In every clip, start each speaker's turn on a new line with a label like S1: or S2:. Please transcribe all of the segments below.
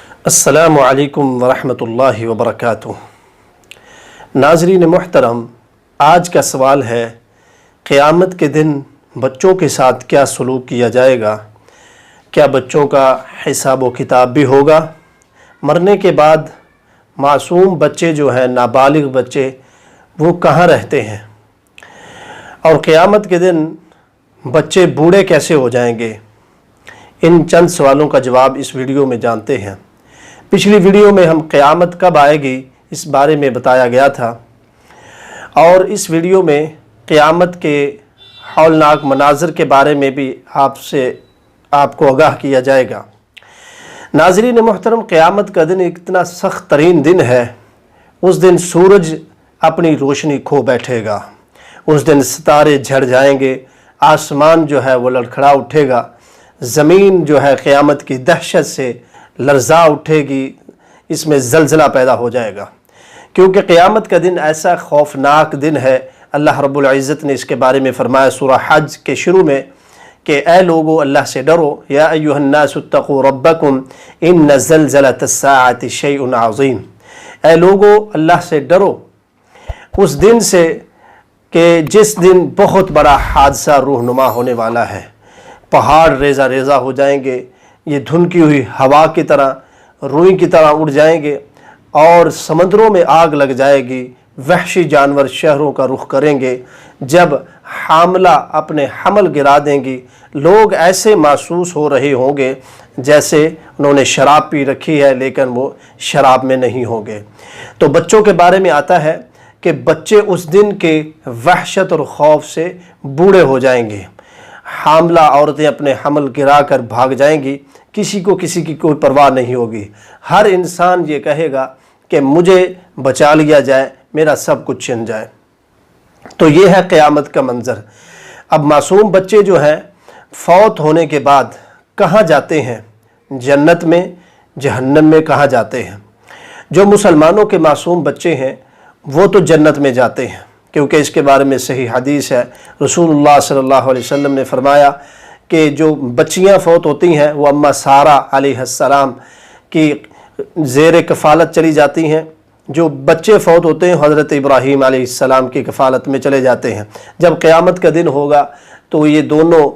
S1: السلام علیکم ورحمۃ اللہ وبرکاتہ۔ ناظرین محترم، آج کا سوال ہے قیامت کے دن بچوں کے ساتھ کیا سلوک کیا جائے گا؟ کیا بچوں کا حساب و کتاب بھی ہوگا؟ مرنے کے بعد معصوم بچے جو ہیں، نابالغ بچے، وہ کہاں رہتے ہیں؟ اور قیامت کے دن بچے بوڑھے کیسے ہو جائیں گے؟ ان چند سوالوں کا جواب اس ویڈیو میں جانتے ہیں۔ پچھلی ویڈیو میں ہم قیامت کب آئے گی اس بارے میں بتایا گیا تھا، اور اس ویڈیو میں قیامت کے ہولناک مناظر کے بارے میں بھی آپ کو آگاہ کیا جائے گا۔ ناظرین محترم، قیامت کا دن اتنا سخت ترین دن ہے۔ اس دن سورج اپنی روشنی کھو بیٹھے گا، اس دن ستارے جھڑ جائیں گے، آسمان جو ہے وہ لڑکھڑا اٹھے گا، زمین جو ہے قیامت کی دہشت سے لرزا اٹھے گی، اس میں زلزلہ پیدا ہو جائے گا، کیونکہ قیامت کا دن ایسا خوفناک دن ہے۔ اللہ رب العزت نے اس کے بارے میں فرمایا سورہ حج کے شروع میں کہ اے لوگو اللہ سے ڈرو، یا ایھا الناس اتقوا ربکم ان زلزلۃ الساعۃ شیء عظیم۔ اے لوگو اللہ سے ڈرو اس دن سے کہ جس دن بہت بڑا حادثہ رونما ہونے والا ہے۔ پہاڑ ریزہ ریزہ ہو جائیں گے، یہ دھنکی ہوئی ہوا کی طرح، روئی کی طرح اڑ جائیں گے، اور سمندروں میں آگ لگ جائے گی، وحشی جانور شہروں کا رخ کریں گے۔ جب حاملہ اپنے حمل گرا دیں گی، لوگ ایسے محسوس ہو رہے ہوں گے جیسے انہوں نے شراب پی رکھی ہے لیکن وہ شراب میں نہیں ہوں گے۔ تو بچوں کے بارے میں آتا ہے کہ بچے اس دن کے وحشت اور خوف سے بوڑھے ہو جائیں گے۔ حاملہ عورتیں اپنے حمل گرا کر بھاگ جائیں گی، کسی کی کوئی پرواہ نہیں ہوگی۔ ہر انسان یہ کہے گا کہ مجھے بچا لیا جائے، میرا سب کچھ چھن جائے۔ تو یہ ہے قیامت کا منظر۔ اب معصوم بچے جو ہیں فوت ہونے کے بعد کہاں جاتے ہیں؟ جنت میں، جہنم میں کہاں جاتے ہیں؟ جو مسلمانوں کے معصوم بچے ہیں وہ تو جنت میں جاتے ہیں، کیونکہ اس کے بارے میں صحیح حدیث ہے۔ رسول اللہ صلی اللہ علیہ وسلم نے فرمایا کہ جو بچیاں فوت ہوتی ہیں وہ اماں سارہ علیہ السلام کی زیر کفالت چلی جاتی ہیں، جو بچے فوت ہوتے ہیں حضرت ابراہیم علیہ السلام کی کفالت میں چلے جاتے ہیں۔ جب قیامت کا دن ہوگا تو یہ دونوں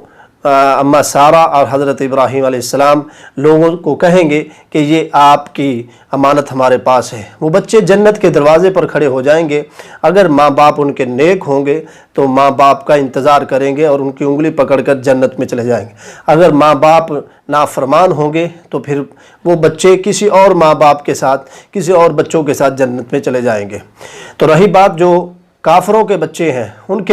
S1: اماں سارہ اور حضرت ابراہیم علیہ السلام لوگوں کو کہیں گے کہ یہ آپ کی امانت ہمارے پاس ہے۔ وہ بچے جنت کے دروازے پر کھڑے ہو جائیں گے۔ اگر ماں باپ ان کے نیک ہوں گے تو ماں باپ کا انتظار کریں گے اور ان کی انگلی پکڑ کر جنت میں چلے جائیں گے۔ اگر ماں باپ نافرمان ہوں گے تو پھر وہ بچے کسی اور ماں باپ کے ساتھ، کسی اور بچوں کے ساتھ جنت میں چلے جائیں گے۔ تو رہی بات جو کافروں کے بچے ہیں، ان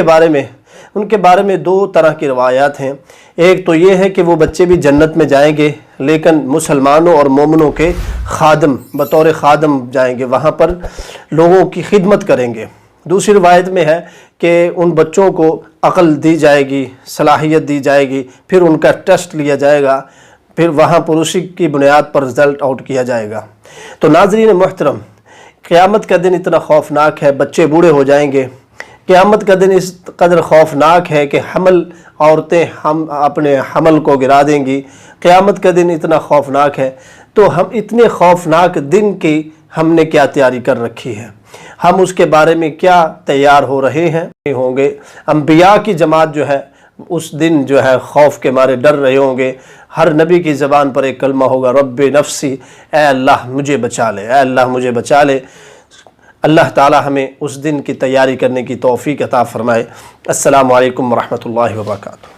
S1: کے بارے میں دو طرح کی روایات ہیں۔ ایک تو یہ ہے کہ وہ بچے بھی جنت میں جائیں گے لیکن مسلمانوں اور مومنوں کے خادم، بطور خادم جائیں گے، وہاں پر لوگوں کی خدمت کریں گے۔ دوسری روایت میں ہے کہ ان بچوں کو عقل دی جائے گی، صلاحیت دی جائے گی، پھر ان کا ٹیسٹ لیا جائے گا، پھر وہاں پر اسی کی بنیاد پر رزلٹ آؤٹ کیا جائے گا۔ تو ناظرین محترم، قیامت کا دن اتنا خوفناک ہے، بچے بوڑھے ہو جائیں گے۔ قیامت کا دن اس قدر خوفناک ہے کہ عورتیں اپنے حمل کو گرا دیں گی۔ قیامت کا دن اتنا خوفناک ہے، تو ہم اتنے خوفناک دن کی ہم نے کیا تیاری کر رکھی ہے؟ ہم اس کے بارے میں کیا تیار ہو رہے ہیں؟ ہوں گے انبیاء کی جماعت جو ہے اس دن جو ہے خوف کے مارے ڈر رہے ہوں گے۔ ہر نبی کی زبان پر ایک کلمہ ہوگا، رب نفسی، اے اللہ مجھے بچا لے، اے اللہ مجھے بچا لے۔ اللہ تعالی ہمیں اس دن کی تیاری کرنے کی توفیق عطا فرمائے۔ السلام علیکم ورحمۃ اللہ وبرکاتہ۔